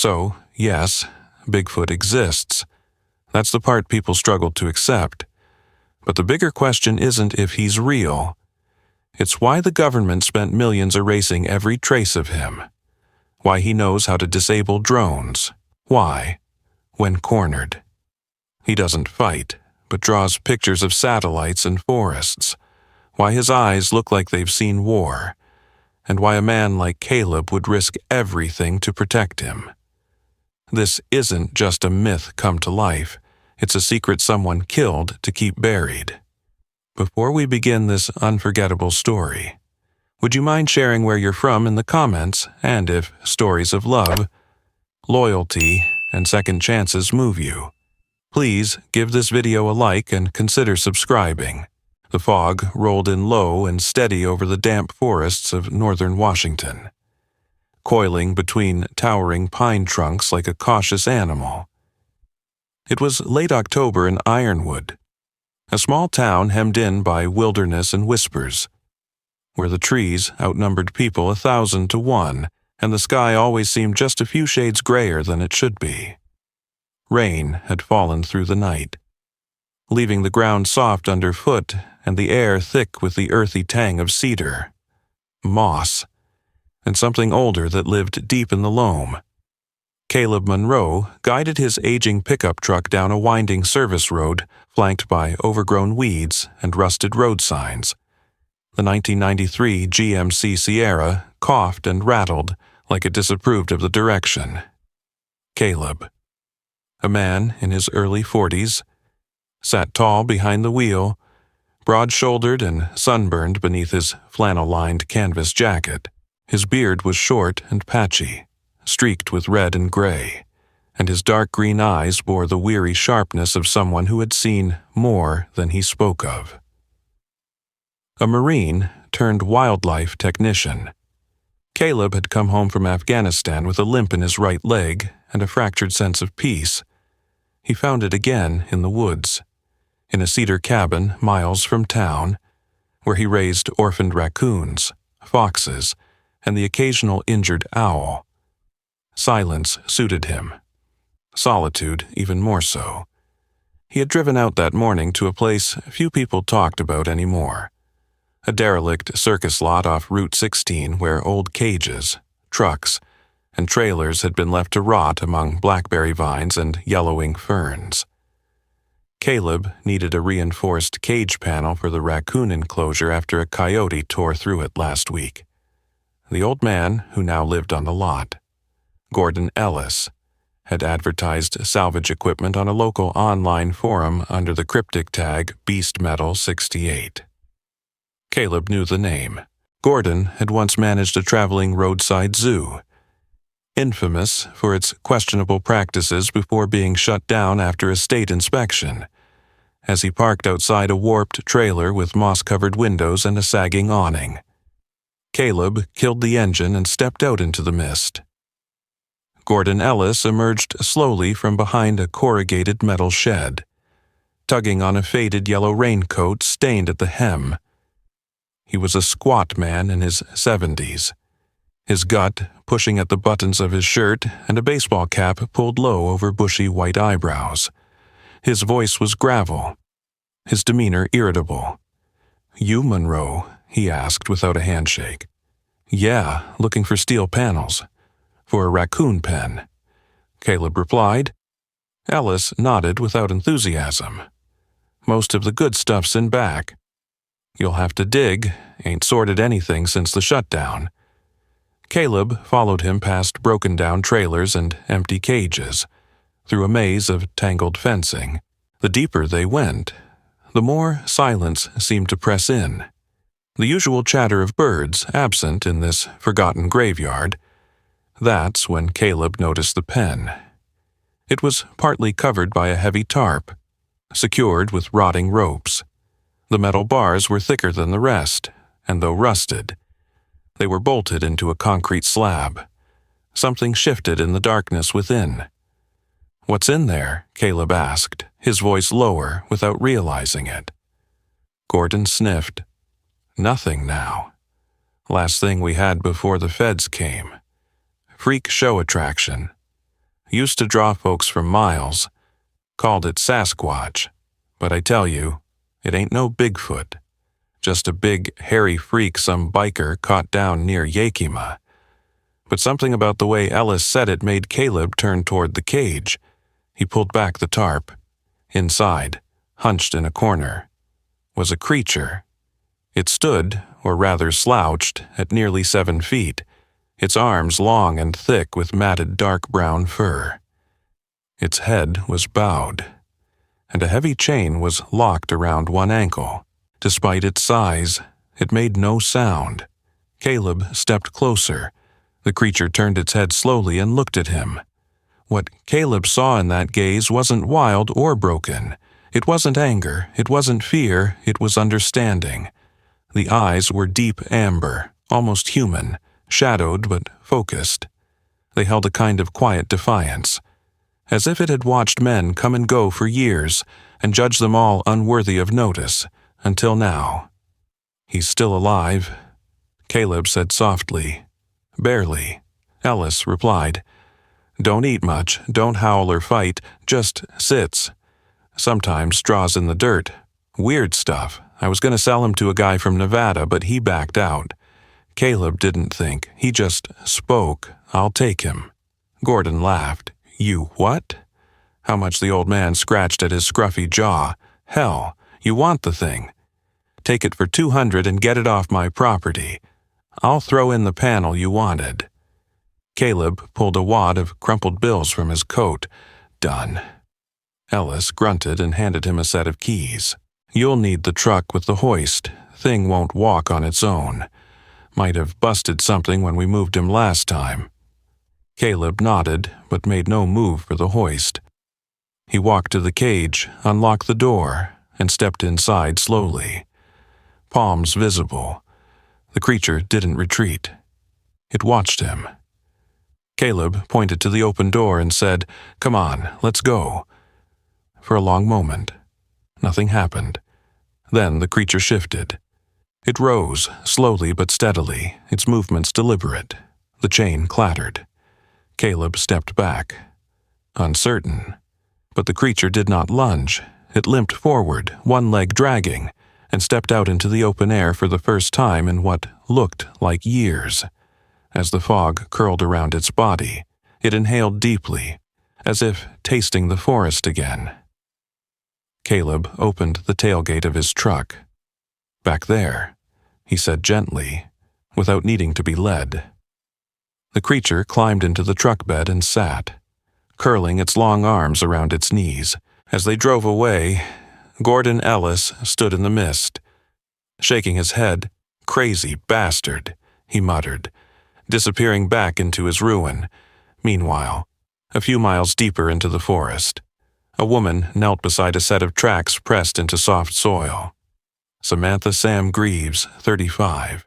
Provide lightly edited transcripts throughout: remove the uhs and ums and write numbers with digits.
So, yes, Bigfoot exists. That's the part people struggle to accept. But the bigger question isn't if he's real. It's why the government spent millions erasing every trace of him. Why he knows how to disable drones. Why, when cornered. He doesn't fight, but draws pictures of satellites and forests. Why his eyes look like they've seen war. And why a man like Caleb would risk everything to protect him. This isn't just a myth come to life. It's a secret someone killed to keep buried. Before we begin this unforgettable story, would you mind sharing where you're from in the comments and if stories of love, loyalty, and second chances move you? Please give this video a like and consider subscribing. The fog rolled in low and steady over the damp forests of northern Washington, coiling between towering pine trunks like a cautious animal. It was late October in Ironwood, a small town hemmed in by wilderness and whispers, where the trees outnumbered people 1,000 to 1, and the sky always seemed just a few shades grayer than it should be. Rain had fallen through the night, leaving the ground soft underfoot and the air thick with the earthy tang of cedar, moss, and something older that lived deep in the loam. Caleb Monroe guided his aging pickup truck down a winding service road flanked by overgrown weeds and rusted road signs. The 1993 GMC Sierra coughed and rattled like it disapproved of the direction. Caleb, a man in his early 40s, sat tall behind the wheel, broad-shouldered and sunburned beneath his flannel-lined canvas jacket. His beard was short and patchy, streaked with red and gray, and his dark green eyes bore the weary sharpness of someone who had seen more than he spoke of. A Marine turned wildlife technician, Caleb had come home from Afghanistan with a limp in his right leg and a fractured sense of peace. He found it again in the woods, in a cedar cabin miles from town, where he raised orphaned raccoons, foxes, and the occasional injured owl. Silence suited him. Solitude even more so. He had driven out that morning to a place few people talked about anymore. A derelict circus lot off Route 16 where old cages, trucks, and trailers had been left to rot among blackberry vines and yellowing ferns. Caleb needed a reinforced cage panel for the raccoon enclosure after a coyote tore through it last week. The old man, who now lived on the lot, Gordon Ellis, had advertised salvage equipment on a local online forum under the cryptic tag Beast Metal 68. Caleb knew the name. Gordon had once managed a traveling roadside zoo, infamous for its questionable practices before being shut down after a state inspection, as he parked outside a warped trailer with moss-covered windows and a sagging awning. Caleb killed the engine and stepped out into the mist. Gordon Ellis emerged slowly from behind a corrugated metal shed, tugging on a faded yellow raincoat stained at the hem. He was a squat man in his 70s, his gut pushing at the buttons of his shirt and a baseball cap pulled low over bushy white eyebrows. His voice was gravel, his demeanor irritable. "You, Monroe?" he asked without a handshake. "Yeah, looking for steel panels. For a raccoon pen," Caleb replied. Ellis nodded without enthusiasm. "Most of the good stuff's in back. You'll have to dig, ain't sorted anything since the shutdown." Caleb followed him past broken-down trailers and empty cages, through a maze of tangled fencing. The deeper they went, the more silence seemed to press in. The usual chatter of birds absent in this forgotten graveyard. That's when Caleb noticed the pen. It was partly covered by a heavy tarp, secured with rotting ropes. The metal bars were thicker than the rest, and though rusted, they were bolted into a concrete slab. Something shifted in the darkness within. "What's in there?" Caleb asked, his voice lower without realizing it. Gordon sniffed. "Nothing now. Last thing we had before the feds came. Freak show attraction. used to draw folks for miles. Called it Sasquatch. But I tell you, it ain't no Bigfoot. Just a big, hairy freak some biker caught down near Yakima. But something about the way Ellis said it made Caleb turn toward the cage. He pulled back the tarp. Inside, hunched in a corner, was a creature. It stood, or rather slouched, at nearly 7 feet, its arms long and thick with matted dark brown fur. Its head was bowed, and a heavy chain was locked around one ankle. Despite its size, it made no sound. Caleb stepped closer. The creature turned its head slowly and looked at him. What Caleb saw in that gaze wasn't wild or broken. It wasn't anger, it wasn't fear, it was understanding. The eyes were deep amber, almost human, shadowed but focused. They held a kind of quiet defiance, as if it had watched men come and go for years and judged them all unworthy of notice, until now. "He's still alive," Caleb said softly. "Barely," Ellis replied. "Don't eat much, don't howl or fight, just sits. Sometimes draws in the dirt. Weird stuff. I was going to sell him to a guy from Nevada, but he backed out. Caleb didn't think. He just spoke. I'll take him." Gordon laughed. "You what?" How much the old man scratched at his scruffy jaw. "Hell, you want the thing. Take it for $200 and get it off my property. I'll throw in the panel you wanted." Caleb pulled a wad of crumpled bills from his coat. "Done." Ellis grunted and handed him a set of keys. "You'll need the truck with the hoist. Thing won't walk on its own. Might have busted something when we moved him last time." Caleb nodded, but made no move for the hoist. He walked to the cage, unlocked the door, and stepped inside slowly. Palms visible. The creature didn't retreat. It watched him. Caleb pointed to the open door and said, "Come on, let's go." For a long moment, nothing happened. Then the creature shifted. It rose, slowly but steadily, its movements deliberate. The chain clattered. Caleb stepped back, uncertain. But the creature did not lunge. It limped forward, one leg dragging, and stepped out into the open air for the first time in what looked like years. As the fog curled around its body, it inhaled deeply, as if tasting the forest again. Caleb opened the tailgate of his truck. "Back there," he said gently, without needing to be led. The creature climbed into the truck bed and sat, curling its long arms around its knees. As they drove away, Gordon Ellis stood in the mist, shaking his head. "Crazy bastard," he muttered, disappearing back into his ruin. Meanwhile, a few miles deeper into the forest, a woman knelt beside a set of tracks pressed into soft soil. Samantha Sam Greaves, 35,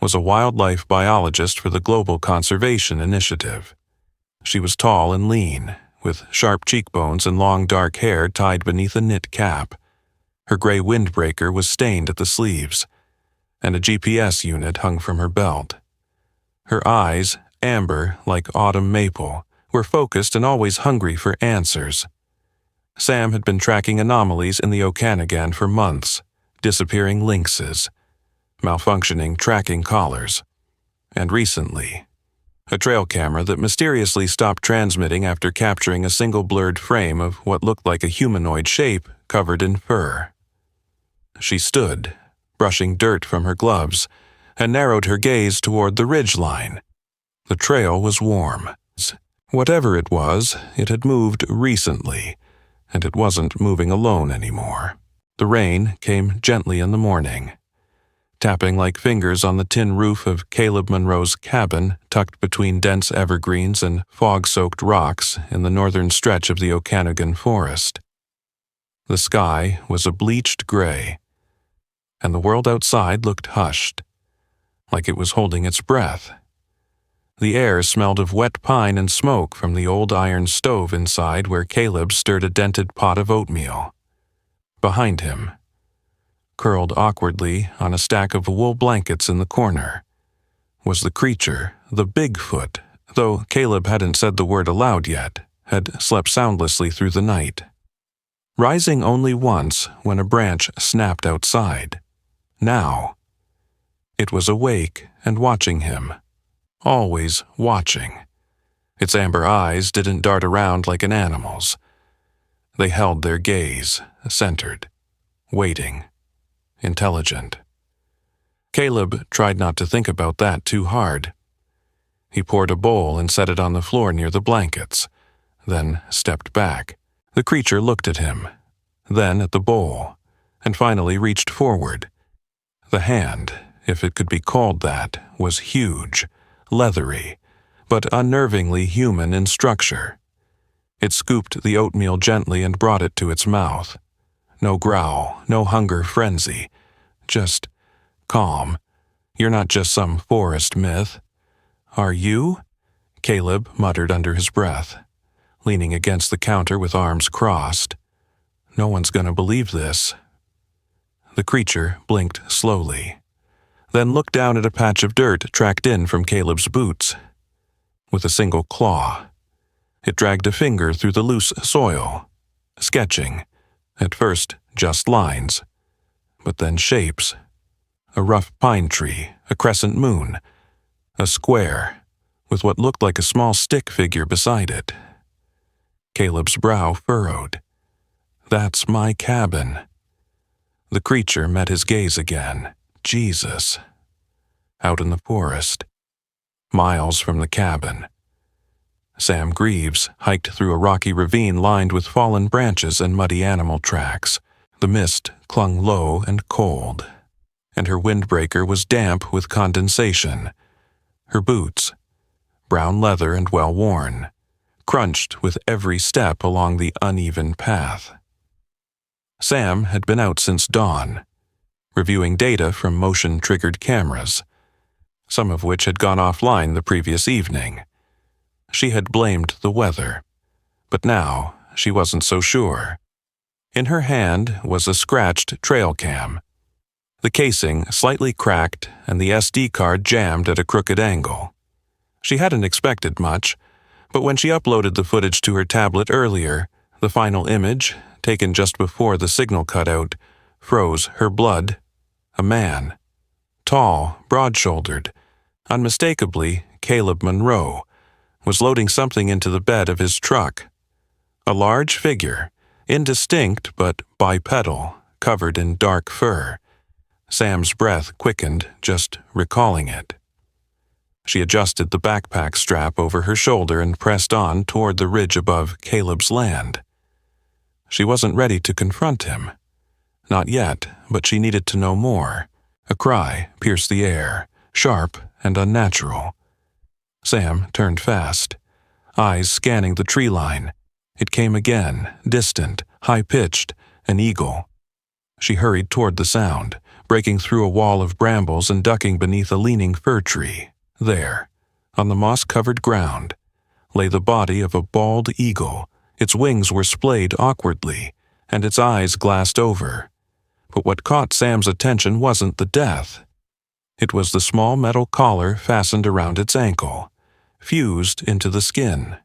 was a wildlife biologist for the Global Conservation Initiative. She was tall and lean, with sharp cheekbones and long dark hair tied beneath a knit cap. Her gray windbreaker was stained at the sleeves, and a GPS unit hung from her belt. Her eyes, amber like autumn maple, were focused and always hungry for answers. Sam had been tracking anomalies in the Okanagan for months, disappearing lynxes, malfunctioning tracking collars, and recently, a trail camera that mysteriously stopped transmitting after capturing a single blurred frame of what looked like a humanoid shape covered in fur. She stood, brushing dirt from her gloves, and narrowed her gaze toward the ridgeline. The trail was warm. Whatever it was, it had moved recently, and it wasn't moving alone anymore. The rain came gently in the morning, tapping like fingers on the tin roof of Caleb Monroe's cabin tucked between dense evergreens and fog-soaked rocks in the northern stretch of the Okanagan forest. The sky was a bleached gray, and the world outside looked hushed, like it was holding its breath. The air smelled of wet pine and smoke from the old iron stove inside where Caleb stirred a dented pot of oatmeal. Behind him, curled awkwardly on a stack of wool blankets in the corner, was the creature, the Bigfoot, though Caleb hadn't said the word aloud yet. had slept soundlessly through the night, rising only once when a branch snapped outside. Now, it was awake and watching him, always watching. Its amber eyes didn't dart around like an animal's. They held their gaze, centered, waiting, intelligent. Caleb tried not to think about that too hard. He poured a bowl and set it on the floor near the blankets, then stepped back. The creature looked at him, then at the bowl, and finally reached forward. The hand, if it could be called that, was huge, leathery, but unnervingly human in structure. It scooped the oatmeal gently and brought it to its mouth. No growl, no hunger frenzy, just calm. You're not just some forest myth. Are you? Caleb muttered under his breath, leaning against the counter with arms crossed. No one's gonna believe this. The creature blinked slowly, then looked down at a patch of dirt tracked in from Caleb's boots. With a single claw, it dragged a finger through the loose soil, sketching, at first just lines, but then shapes. A rough pine tree, a crescent moon, a square, with what looked like a small stick figure beside it. Caleb's brow furrowed. That's my cabin. The creature met his gaze again. Jesus. Out in the forest, miles from the cabin. Sam Greaves hiked through a rocky ravine lined with fallen branches and muddy animal tracks. The mist clung low and cold, and her windbreaker was damp with condensation. Her boots, brown leather and well-worn, crunched with every step along the uneven path. Sam had been out since dawn, reviewing data from motion-triggered cameras, some of which had gone offline the previous evening. She had blamed the weather, but now she wasn't so sure. In her hand was a scratched trail cam, the casing slightly cracked and the SD card jammed at a crooked angle. She hadn't expected much, but when she uploaded the footage to her tablet earlier, the final image, taken just before the signal cut out, froze her blood. A man. Tall, broad-shouldered, unmistakably Caleb Monroe, was loading something into the bed of his truck. A large figure, indistinct but bipedal, covered in dark fur. Sam's breath quickened just recalling it. She adjusted the backpack strap over her shoulder and pressed on toward the ridge above Caleb's land. She wasn't ready to confront him. Not yet, but she needed to know more. A cry pierced the air, sharp and unnatural. Sam turned fast, eyes scanning the tree line. It came again, distant, high-pitched, an eagle. She hurried toward the sound, breaking through a wall of brambles and ducking beneath a leaning fir tree. There, on the moss-covered ground, lay the body of a bald eagle. Its wings were splayed awkwardly, and its eyes glassed over. But what caught Sam's attention wasn't the death. It was the small metal collar fastened around its ankle, fused into the skin.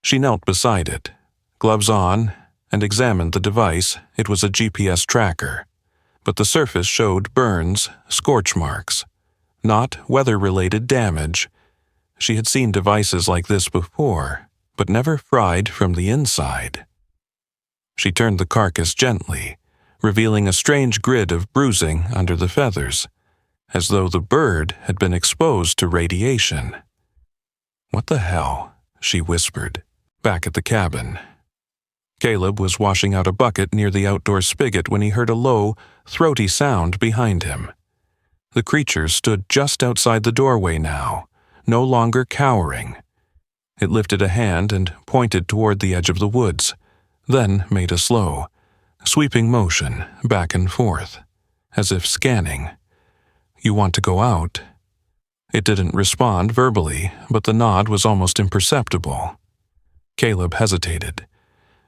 She knelt beside it, gloves on, and examined the device. It was a GPS tracker, but the surface showed burns, scorch marks, not weather-related damage. She had seen devices like this before, but never fried from the inside. She turned the carcass gently, revealing a strange grid of bruising under the feathers, as though the bird had been exposed to radiation. "What the hell?" she whispered, back at the cabin. Caleb was washing out a bucket near the outdoor spigot when he heard a low, throaty sound behind him. The creature stood just outside the doorway now, no longer cowering. It lifted a hand and pointed toward the edge of the woods, then made a slow, sweeping motion back and forth, as if scanning. "You want to go out?" It didn't respond verbally, but the nod was almost imperceptible. Caleb hesitated.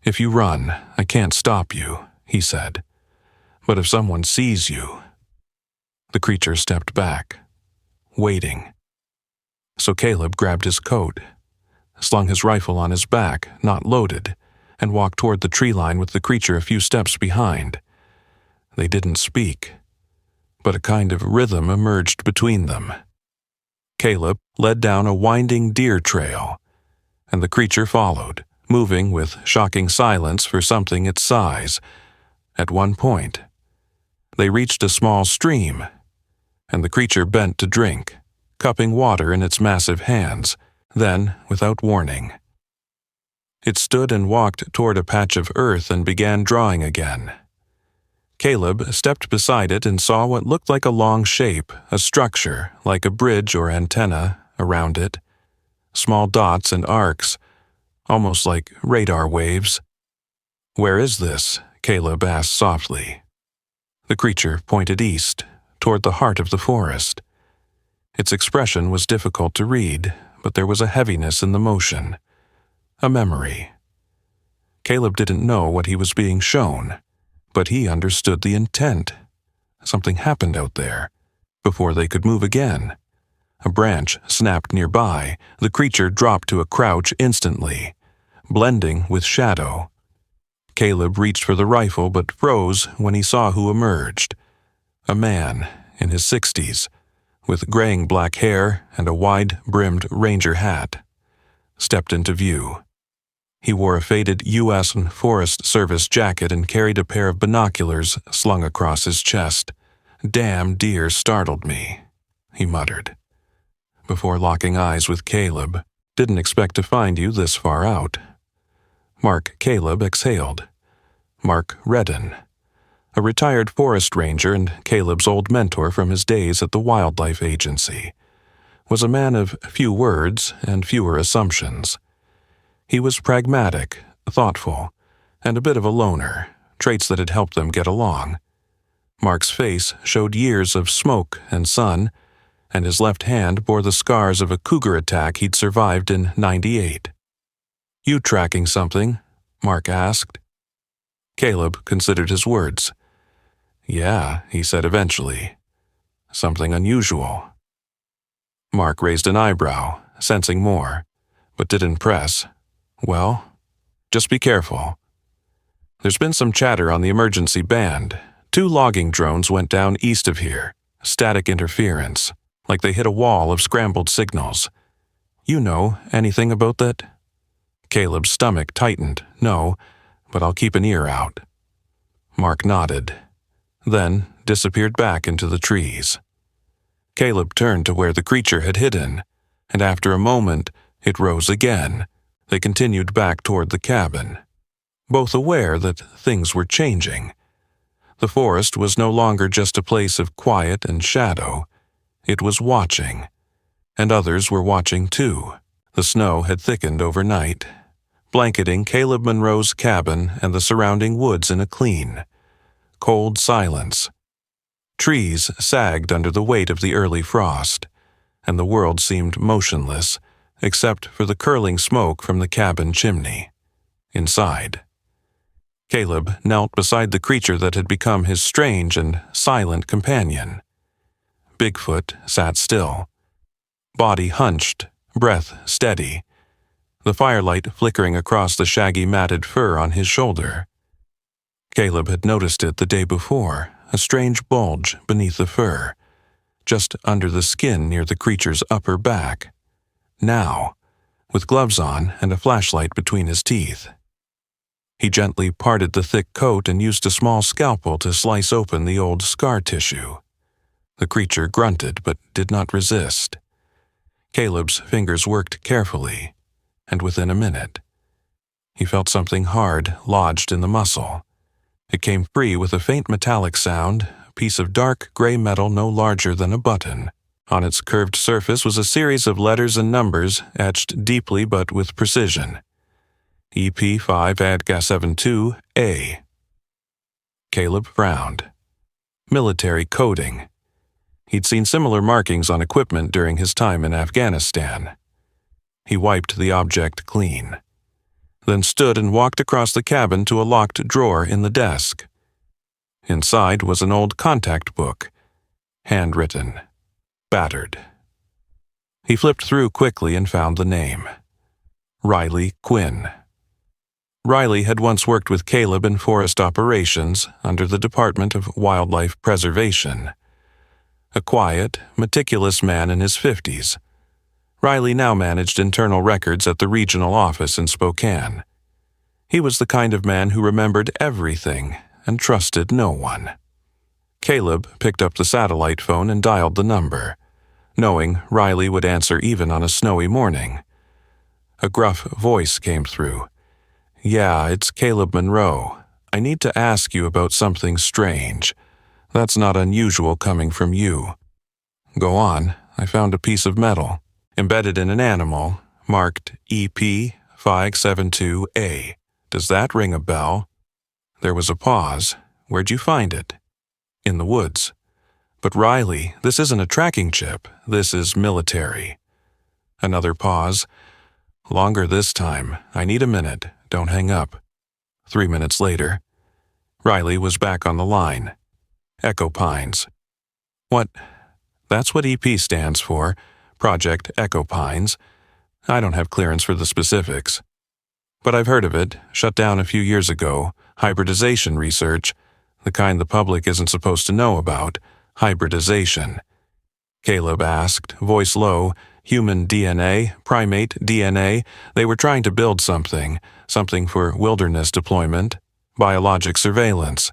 "If you run, I can't stop you," he said. "But if someone sees you—" The creature stepped back, waiting. So Caleb grabbed his coat. slung his rifle on his back, not loaded, and walked toward the tree line with the creature a few steps behind. They didn't speak, but a kind of rhythm emerged between them. Caleb led down a winding deer trail, and the creature followed, moving with shocking silence for something its size. At one point, they reached a small stream, and the creature bent to drink, cupping water in its massive hands. Then, without warning, it stood and walked toward a patch of earth and began drawing again. Caleb stepped beside it and saw what looked like a long shape, a structure, like a bridge or antenna, around it. Small dots and arcs, almost like radar waves. "Where is this?" Caleb asked softly. The creature pointed east, toward the heart of the forest. Its expression was difficult to read, but there was a heaviness in the motion. A memory. Caleb didn't know what he was being shown, but he understood the intent. Something happened out there, before they could move again. A branch snapped nearby. The creature dropped to a crouch instantly, blending with shadow. Caleb reached for the rifle but froze when he saw who emerged. A man in his 60s, with graying black hair and a wide-brimmed ranger hat, stepped into view. He wore a faded U.S. Forest Service jacket and carried a pair of binoculars slung across his chest. "Damn deer startled me," he muttered, before locking eyes with Caleb. "Didn't expect to find you this far out." Mark Caleb exhaled. Mark Redden, a retired forest ranger and Caleb's old mentor from his days at the Wildlife Agency, was a man of few words and fewer assumptions. He was pragmatic, thoughtful, and a bit of a loner, traits that had helped them get along. Mark's face showed years of smoke and sun, and his left hand bore the scars of a cougar attack he'd survived in '98. "You tracking something?" Mark asked. Caleb considered his words. "Yeah," he said eventually. "Something unusual." Mark raised an eyebrow, sensing more, but didn't press. "Well, just be careful. There's been some chatter on the emergency band. 2 logging drones went down east of here. Static interference, like they hit a wall of scrambled signals. You know anything about that?" Caleb's stomach tightened. "No, but I'll keep an ear out." Mark nodded, then disappeared back into the trees. Caleb turned to where the creature had hidden, and after a moment, it rose again. They continued back toward the cabin, both aware that things were changing. The forest was no longer just a place of quiet and shadow. It was watching, and others were watching too. The snow had thickened overnight, blanketing Caleb Monroe's cabin and the surrounding woods in a clean, cold silence. Trees sagged under the weight of the early frost, and the world seemed motionless, except for the curling smoke from the cabin chimney. Inside, Caleb knelt beside the creature that had become his strange and silent companion. Bigfoot sat still, body hunched, breath steady, the firelight flickering across the shaggy matted fur on his shoulder. Caleb had noticed it the day before, a strange bulge beneath the fur, just under the skin near the creature's upper back. Now, with gloves on and a flashlight between his teeth, he gently parted the thick coat and used a small scalpel to slice open the old scar tissue. The creature grunted but did not resist. Caleb's fingers worked carefully, and within a minute, he felt something hard lodged in the muscle. It came free with a faint metallic sound, a piece of dark gray metal no larger than a button. On its curved surface was a series of letters and numbers etched deeply but with precision. EP5 ADGA72A. Caleb frowned. Military coding. He'd seen similar markings on equipment during his time in Afghanistan. He wiped the object clean, then stood and walked across the cabin to a locked drawer in the desk. Inside was an old contact book, handwritten, battered. He flipped through quickly and found the name. Riley Quinn. Riley had once worked with Caleb in forest operations under the Department of Wildlife Preservation. A quiet, meticulous man in his 50s. Riley now managed internal records at the regional office in Spokane. He was the kind of man who remembered everything and trusted no one. Caleb picked up the satellite phone and dialed the number, knowing Riley would answer even on a snowy morning. A gruff voice came through. "Yeah, it's Caleb Monroe. I need to ask you about something strange. That's not unusual coming from you." "Go on. I found a piece of metal, embedded in an animal, marked EP572A. Does that ring a bell?" There was a pause. "Where'd you find it?" "In the woods." "But Riley, this isn't a tracking chip. This is military." Another pause. "Longer this time. I need a minute. Don't hang up." 3 minutes later, Riley was back on the line. "Echo Pines." "What?" "That's what EP stands for, Project Echo Pines. I don't have clearance for the specifics. But I've heard of it, shut down a few years ago. Hybridization research, the kind the public isn't supposed to know about. Hybridization." Caleb asked, voice low. "Human DNA, primate DNA, they were trying to build something for wilderness deployment, biologic surveillance.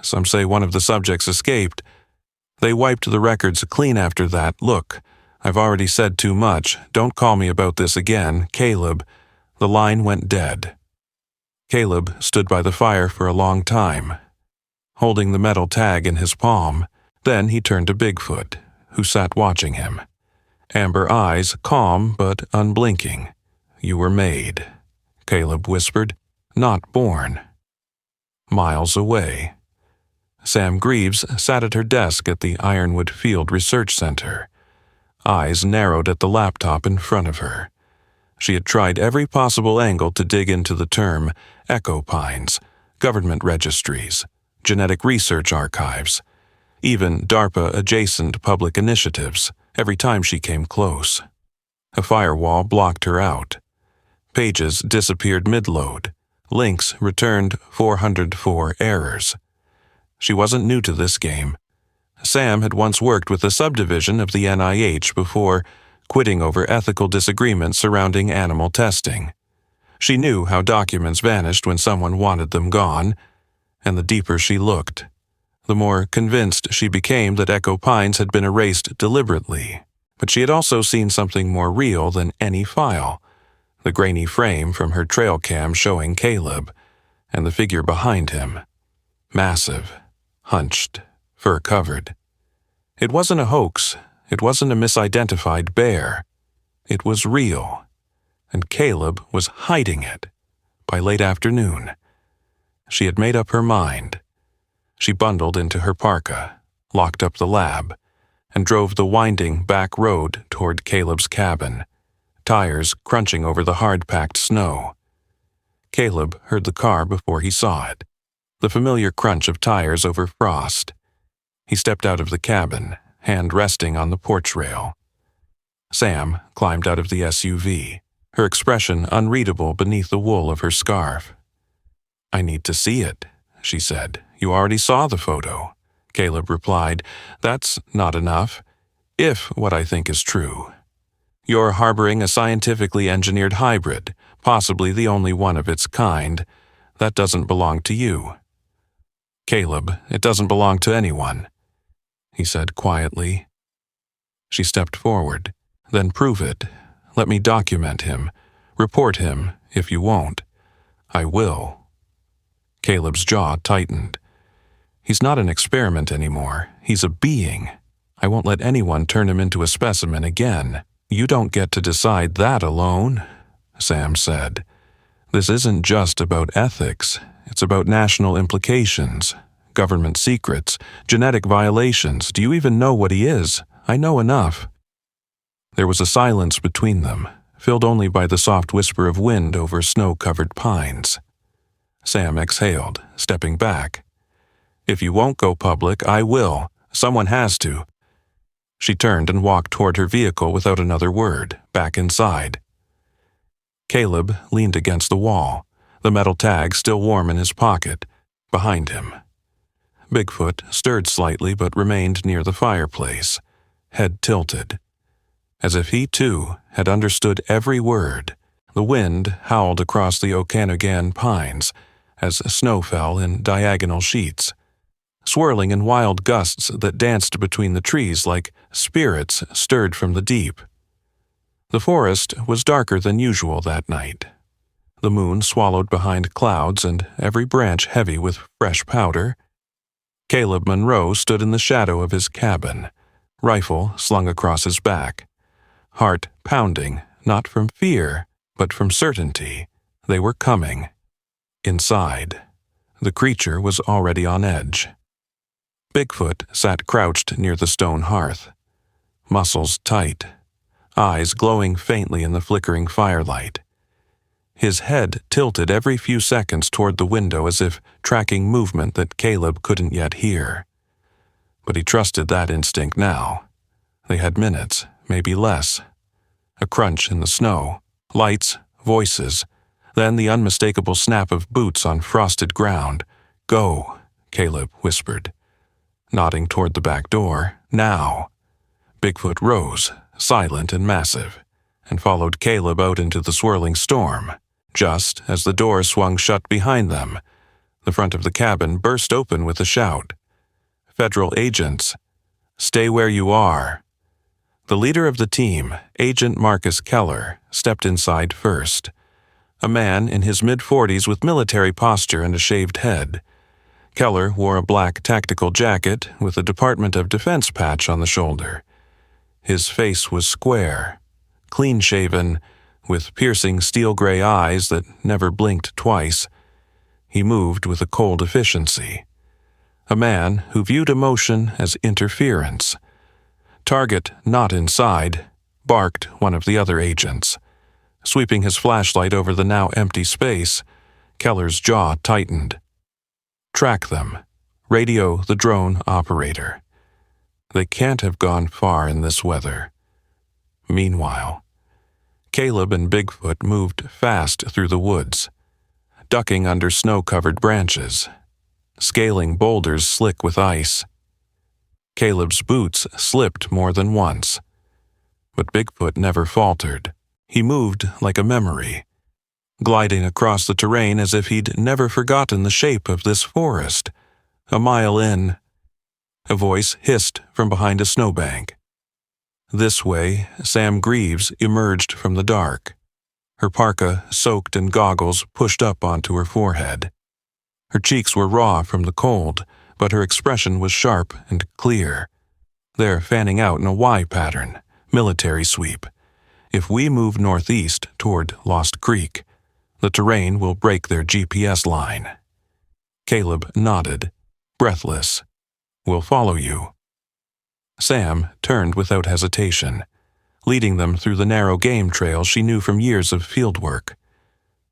Some say one of the subjects escaped. They wiped the records clean after that. Look, I've already said too much. Don't call me about this again, Caleb." The line went dead. Caleb stood by the fire for a long time, holding the metal tag in his palm. Then he turned to Bigfoot, who sat watching him. Amber eyes, calm but unblinking. "You were made," Caleb whispered, "not born." Miles away, Sam Greaves sat at her desk at the Ironwood Field Research Center. Eyes narrowed at the laptop in front of her. She had tried every possible angle to dig into the term Echo Pines, government registries, genetic research archives, even DARPA-adjacent public initiatives, every time she came close. A firewall blocked her out. Pages disappeared mid-load. Links returned 404 errors. She wasn't new to this game. Sam had once worked with a subdivision of the NIH before quitting over ethical disagreements surrounding animal testing. She knew how documents vanished when someone wanted them gone, and the deeper she looked, the more convinced she became that Echo Pines had been erased deliberately. But she had also seen something more real than any file, the grainy frame from her trail cam showing Caleb, and the figure behind him. Massive, hunched, fur-covered. It wasn't a hoax. It wasn't a misidentified bear. It was real, and Caleb was hiding it. By late afternoon, she had made up her mind. She bundled into her parka, locked up the lab, and drove the winding back road toward Caleb's cabin, tires crunching over the hard-packed snow. Caleb heard the car before he saw it, the familiar crunch of tires over frost. He stepped out of the cabin, hand resting on the porch rail. Sam climbed out of the SUV, her expression unreadable beneath the wool of her scarf. "I need to see it," she said. "You already saw the photo." Caleb replied, "That's not enough. If what I think is true. You're harboring a scientifically engineered hybrid, possibly the only one of its kind. That doesn't belong to you." "Caleb, it doesn't belong to anyone," he said quietly. She stepped forward. "Then prove it. Let me document him. Report him, if you won't." "I will." Caleb's jaw tightened. "He's not an experiment anymore. He's a being. I won't let anyone turn him into a specimen again." "You don't get to decide that alone," Sam said. "This isn't just about ethics. It's about national implications, government secrets, genetic violations. Do you even know what he is? I know enough." There was a silence between them, filled only by the soft whisper of wind over snow-covered pines. Sam exhaled, stepping back. "If you won't go public, I will. Someone has to." She turned and walked toward her vehicle without another word, back inside. Caleb leaned against the wall, the metal tag still warm in his pocket, behind him. Bigfoot stirred slightly but remained near the fireplace, head tilted. As if he, too, had understood every word, the wind howled across the Okanogan pines as snow fell in diagonal sheets, swirling in wild gusts that danced between the trees like spirits stirred from the deep. The forest was darker than usual that night. The moon swallowed behind clouds and every branch heavy with fresh powder. Caleb Monroe stood in the shadow of his cabin, rifle slung across his back, heart pounding, not from fear, but from certainty. They were coming. Inside, the creature was already on edge. Bigfoot sat crouched near the stone hearth, muscles tight, eyes glowing faintly in the flickering firelight. His head tilted every few seconds toward the window as if tracking movement that Caleb couldn't yet hear. But he trusted that instinct now. They had minutes, maybe less. A crunch in the snow, lights, voices, then the unmistakable snap of boots on frosted ground. "Go," Caleb whispered, nodding toward the back door. "Now." Bigfoot rose, silent and massive, and followed Caleb out into the swirling storm. Just as the door swung shut behind them, the front of the cabin burst open with a shout. "Federal agents, stay where you are." The leader of the team, Agent Marcus Keller, stepped inside first. A man in his mid-40s with military posture and a shaved head. Keller wore a black tactical jacket with a Department of Defense patch on the shoulder. His face was square, clean-shaven, with piercing steel-gray eyes that never blinked twice. He moved with a cold efficiency. A man who viewed emotion as interference. "Target not inside," barked one of the other agents. Sweeping his flashlight over the now empty space, Keller's jaw tightened. "Track them. Radio the drone operator. They can't have gone far in this weather." Meanwhile, Caleb and Bigfoot moved fast through the woods, ducking under snow-covered branches, scaling boulders slick with ice. Caleb's boots slipped more than once, but Bigfoot never faltered. He moved like a memory, gliding across the terrain as if he'd never forgotten the shape of this forest. A mile in, a voice hissed from behind a snowbank. This way, Sam Greaves emerged from the dark, her parka soaked and goggles pushed up onto her forehead. Her cheeks were raw from the cold, but her expression was sharp and clear. They're fanning out in a Y pattern, military sweep. If we move northeast toward Lost Creek, the terrain will break their GPS line. Caleb nodded, breathless. "We'll follow you." Sam turned without hesitation, leading them through the narrow game trail she knew from years of field work.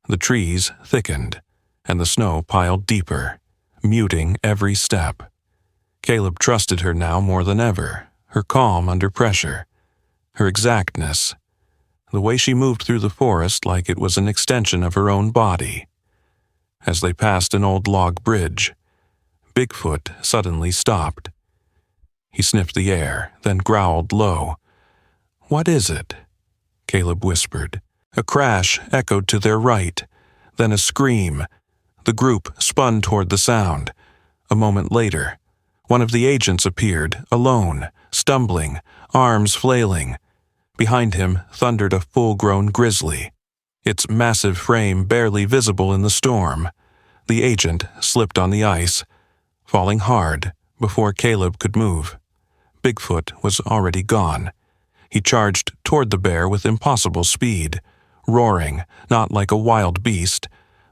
The trees thickened, and the snow piled deeper, muting every step. Caleb trusted her now more than ever, her calm under pressure, her exactness, the way she moved through the forest like it was an extension of her own body. As they passed an old log bridge, Bigfoot suddenly stopped. He sniffed the air, then growled low. "What is it?" Caleb whispered. A crash echoed to their right, then a scream. The group spun toward the sound. A moment later, one of the agents appeared, alone, stumbling, arms flailing. Behind him thundered a full-grown grizzly, its massive frame barely visible in the storm. The agent slipped on the ice, falling hard before Caleb could move. Bigfoot was already gone. He charged toward the bear with impossible speed, roaring, not like a wild beast,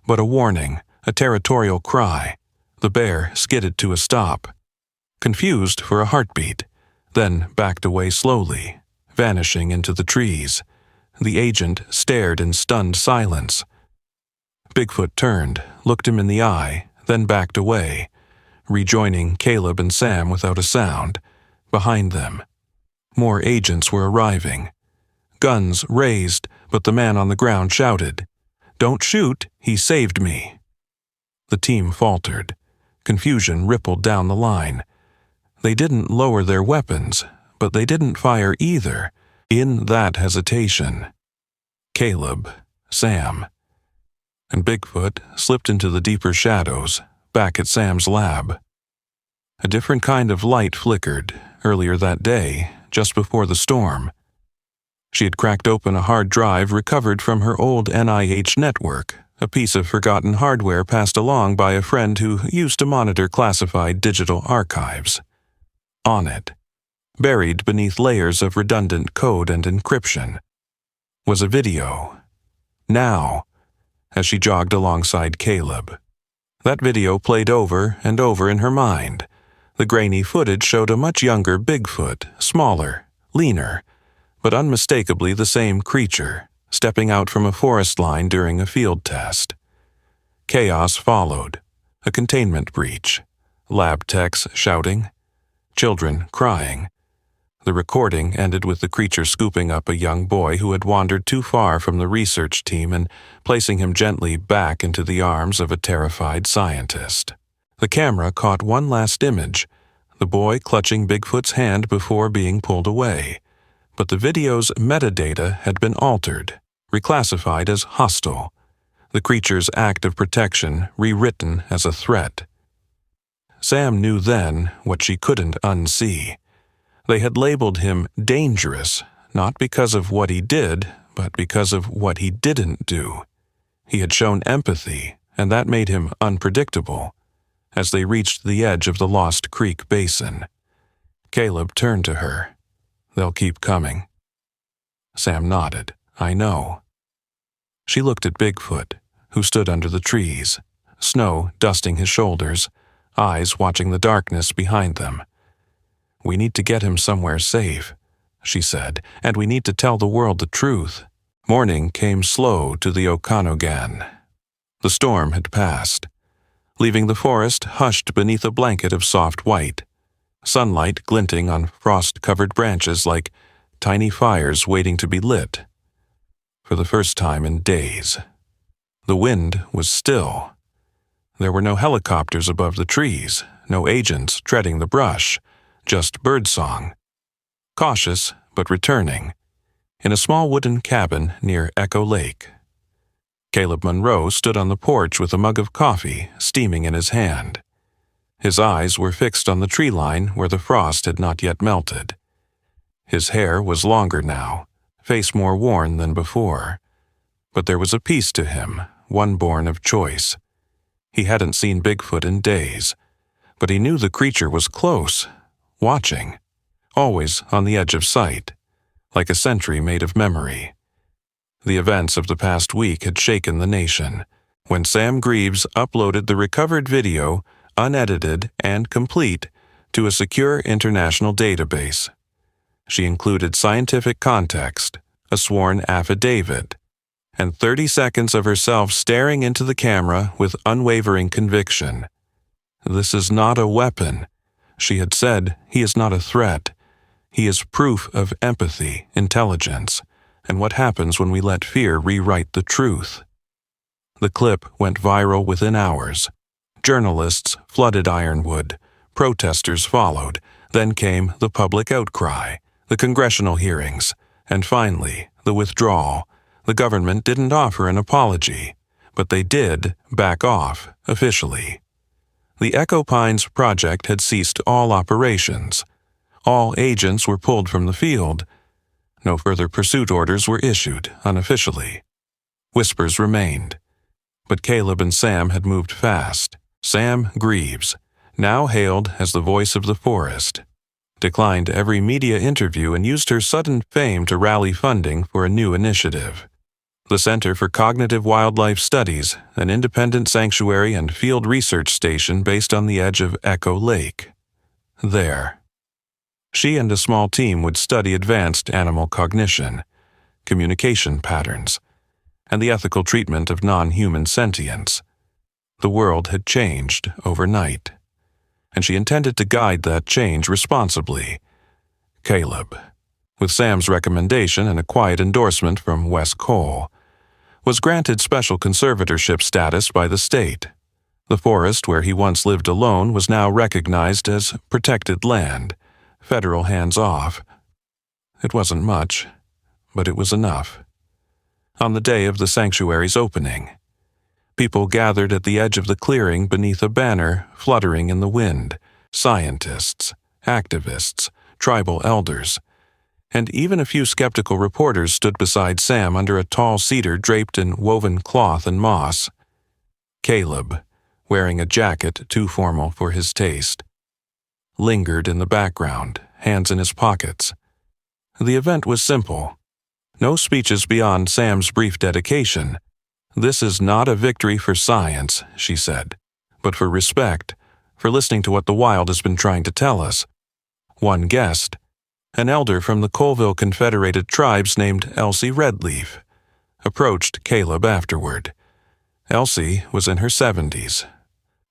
but a warning, a territorial cry. The bear skidded to a stop, confused for a heartbeat, then backed away slowly, vanishing into the trees. The agent stared in stunned silence. Bigfoot turned, looked him in the eye, then backed away, rejoining Caleb and Sam without a sound. Behind them, more agents were arriving, Guns raised, but the man on the ground shouted, "Don't shoot, he saved me." The team faltered. Confusion rippled down the line. They didn't lower their weapons, but they didn't fire either. In that hesitation, Caleb, Sam, and Bigfoot slipped into the deeper shadows, back at Sam's lab. A different kind of light flickered earlier that day, just before the storm. She had cracked open a hard drive recovered from her old NIH network, a piece of forgotten hardware passed along by a friend who used to monitor classified digital archives. On it, buried beneath layers of redundant code and encryption, was a video. Now, as she jogged alongside Caleb. That video played over and over in her mind. The grainy footage showed a much younger Bigfoot, smaller, leaner, but unmistakably the same creature, stepping out from a forest line during a field test. Chaos followed, a containment breach, lab techs shouting, children crying. The recording ended with the creature scooping up a young boy who had wandered too far from the research team and placing him gently back into the arms of a terrified scientist. The camera caught one last image, the boy clutching Bigfoot's hand before being pulled away. But the video's metadata had been altered, reclassified as hostile, the creature's act of protection rewritten as a threat. Sam knew then what she couldn't unsee. They had labeled him dangerous, not because of what he did, but because of what he didn't do. He had shown empathy, and that made him unpredictable. As they reached the edge of the Lost Creek Basin, Caleb turned to her. "They'll keep coming." Sam nodded. "I know." She looked at Bigfoot, who stood under the trees, snow dusting his shoulders, eyes watching the darkness behind them. "We need to get him somewhere safe," she said, "and we need to tell the world the truth." Morning came slow to the Okanogan. The storm had passed, leaving the forest hushed beneath a blanket of soft white, sunlight glinting on frost-covered branches like tiny fires waiting to be lit. For the first time in days, the wind was still. There were no helicopters above the trees, no agents treading the brush, just birdsong. Cautious, but returning, in a small wooden cabin near Echo Lake. Caleb Monroe stood on the porch with a mug of coffee steaming in his hand. His eyes were fixed on the tree line where the frost had not yet melted. His hair was longer now, face more worn than before. But there was a peace to him, one born of choice. He hadn't seen Bigfoot in days, but he knew the creature was close, watching, always on the edge of sight, like a sentry made of memory. The events of the past week had shaken the nation. When Sam Greaves uploaded the recovered video, unedited and complete, to a secure international database. She included scientific context, a sworn affidavit, and 30 seconds of herself staring into the camera with unwavering conviction. "This is not a weapon," she had said. "He is not a threat. He is proof of empathy, intelligence, and what happens when we let fear rewrite the truth." The clip went viral within hours. Journalists flooded Ironwood. Protesters followed. Then came the public outcry, the congressional hearings, and finally, the withdrawal. The government didn't offer an apology, but they did back off officially. The Echo Pines project had ceased all operations. All agents were pulled from the field. No further pursuit orders were issued unofficially. Whispers remained. But Caleb and Sam had moved fast. Sam Greaves, now hailed as the voice of the forest, declined every media interview and used her sudden fame to rally funding for a new initiative. The Center for Cognitive Wildlife Studies, an independent sanctuary and field research station based on the edge of Echo Lake. There, she and a small team would study advanced animal cognition, communication patterns, and the ethical treatment of non-human sentience. The world had changed overnight, and she intended to guide that change responsibly. Caleb, with Sam's recommendation and a quiet endorsement from Wes Cole, was granted special conservatorship status by the state. The forest where he once lived alone was now recognized as protected land, federal hands-off. It wasn't much, but it was enough. On the day of the sanctuary's opening, people gathered at the edge of the clearing beneath a banner fluttering in the wind. Scientists, activists, tribal elders, and even a few skeptical reporters stood beside Sam under a tall cedar draped in woven cloth and moss. Caleb, wearing a jacket too formal for his taste, lingered in the background, hands in his pockets. The event was simple. No speeches beyond Sam's brief dedication. "This is not a victory for science," she said, "but for respect, for listening to what the wild has been trying to tell us." One guest, an elder from the Colville Confederated Tribes named Elsie Redleaf, approached Caleb afterward. Elsie was in her 70s,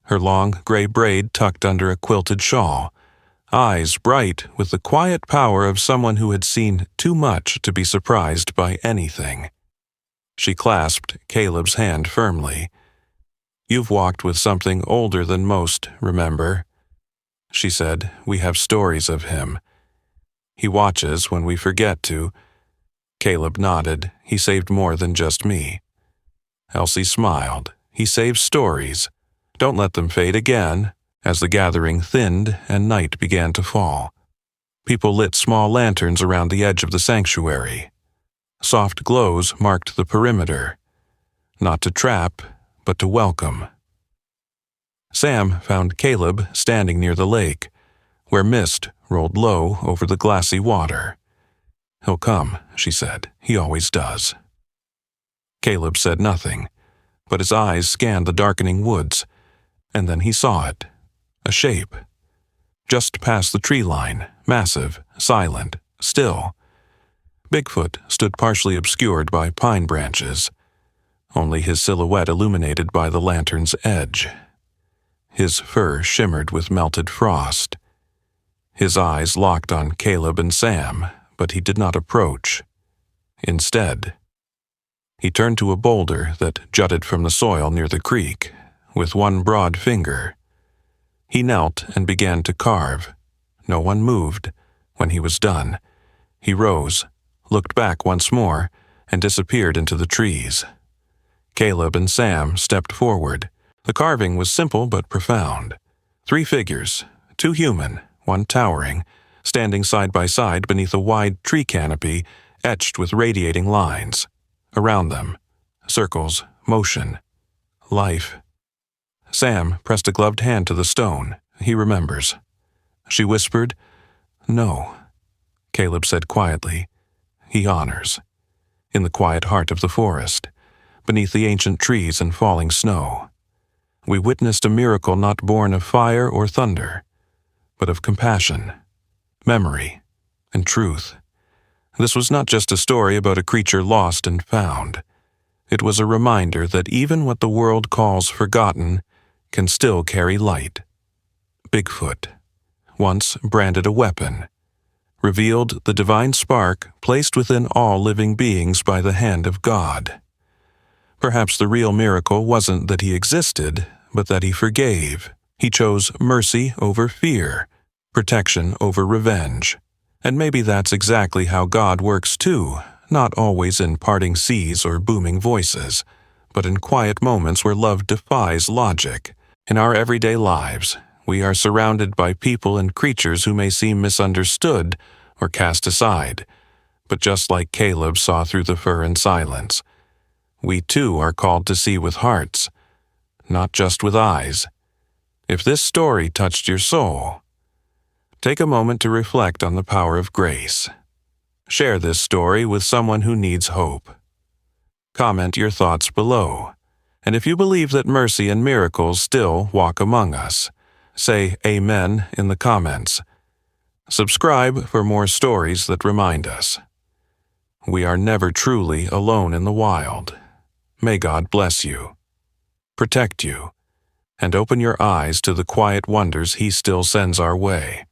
her long gray braid tucked under a quilted shawl, eyes bright with the quiet power of someone who had seen too much to be surprised by anything. She clasped Caleb's hand firmly. "You've walked with something older than most, remember?" She said, "We have stories of him. He watches when we forget to." Caleb nodded. "He saved more than just me." Elsie smiled. "He saves stories. Don't let them fade again." As the gathering thinned and night began to fall, people lit small lanterns around the edge of the sanctuary. Soft glows marked the perimeter, not to trap, but to welcome. Sam found Caleb standing near the lake, where mist rolled low over the glassy water. "He'll come," she said. "He always does." Caleb said nothing, but his eyes scanned the darkening woods, and then he saw it. A shape. Just past the tree line, massive, silent, still. Bigfoot stood partially obscured by pine branches, only his silhouette illuminated by the lantern's edge. His fur shimmered with melted frost. His eyes locked on Caleb and Sam, but he did not approach. Instead, he turned to a boulder that jutted from the soil near the creek, with one broad finger. He knelt and began to carve. No one moved. When he was done, he rose, looked back once more, and disappeared into the trees. Caleb and Sam stepped forward. The carving was simple but profound. 3 figures, 2 human, 1 towering, standing side by side beneath a wide tree canopy etched with radiating lines. Around them, circles, motion, life. Sam pressed a gloved hand to the stone. He remembers. She whispered, "No," Caleb said quietly. "He honors." In the quiet heart of the forest, beneath the ancient trees and falling snow, we witnessed a miracle not born of fire or thunder, but of compassion, memory, and truth. This was not just a story about a creature lost and found. It was a reminder that even what the world calls forgotten can still carry light. Bigfoot, once branded a weapon, revealed the divine spark placed within all living beings by the hand of God. Perhaps the real miracle wasn't that he existed, but that he forgave. He chose mercy over fear, protection over revenge. And maybe that's exactly how God works too, not always in parting seas or booming voices, but in quiet moments where love defies logic. In our everyday lives, we are surrounded by people and creatures who may seem misunderstood or cast aside, but just like Caleb saw through the fur in silence, we too are called to see with hearts, not just with eyes. If this story touched your soul, take a moment to reflect on the power of grace. Share this story with someone who needs hope. Comment your thoughts below. And if you believe that mercy and miracles still walk among us, say Amen in the comments. Subscribe for more stories that remind us. We are never truly alone in the wild. May God bless you, protect you, and open your eyes to the quiet wonders He still sends our way.